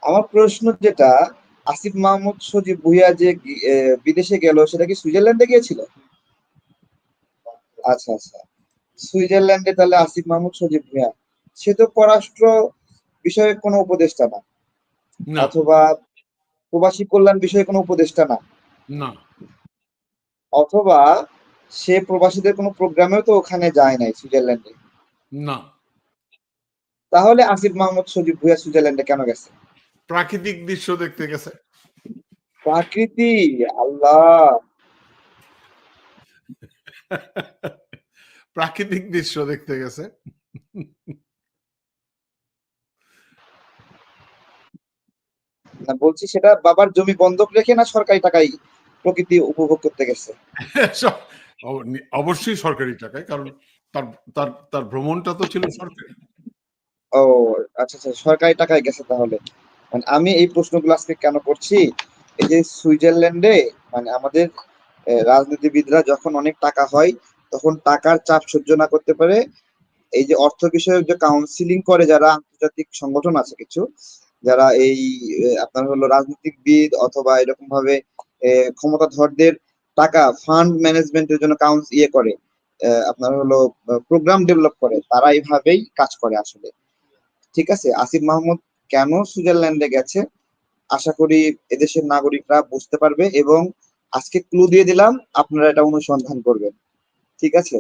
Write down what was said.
আমার প্রশ্ন যেটা, আসিফ মাহমুদ সজীব ভুঁইয়া যে বিদেশে গেল, সেটা কি সুইজারল্যান্ডে গিয়েছিল? আচ্ছা আচ্ছা, সুইজারল্যান্ডে তাহলে আসিফ মাহমুদ সজীব ভুঁইয়া, সে তো পররাষ্ট্র বিষয়ে কোনো উপদেষ্টা না, না অথবা প্রবাসী কল্যাণ বিষয়ে কোনো উপদেষ্টা না, না অথবা সে প্রবাসীদের কোনো প্রোগ্রামেও তো ওখানে যায় নাই সুইজারল্যান্ডে। না তাহলে আসিফ মাহমুদ সজীব ভুঁইয়া সুইজারল্যান্ডে কেন গেছে? প্রাকৃতিক দৃশ্য দেখতে গেছে। প্রাকৃতি, আল্লাহ। প্রাকৃতিক দৃশ্য দেখতে গেছে। না, বলছি সেটা বাবার জমি বন্ধক রেখে না সরকারি টাকায় প্রকৃতি উপভোগ করতে গেছে? অবশ্যই সরকারি টাকায়, কারণ তার তার তার ভ্রমণটা তো ছিল সরকারি। ও আচ্ছা আচ্ছা, সরকারি টাকায় গেছে তাহলে। মানে আমি এই প্রশ্নগুলো আজকে কেন করছি, এই যে সুইজারল্যান্ডে মানে আমাদের রাজনীতিবিদরা যখন অনেক টাকা হয়, তখন টাকার চাপ সহ্য না করতে পারে, এই যে অর্থ বিষয়ক যে কাউন্সিলিং করে যারা আন্তর্জাতিক সংগঠন আছে কিছু, যারা এই আপনার হলো রাজনীতিবিদ অথবা এরকম ভাবে ক্ষমতাধরদের টাকা ফান্ড ম্যানেজমেন্টের জন্য করে, আপনার হলো প্রোগ্রাম ডেভেলপ করে, তারা এইভাবেই কাজ করে আসলে। ঠিক আছে, আসিফ মাহমুদ কেন সুইজারল্যান্ডে গেছে, আশা করি এদেশের নাগরিকরা বুঝতে পারবে, এবং আজকে ক্লু দিয়ে দিলাম, আপনারা এটা অনুসন্ধান করবেন। ঠিক আছে।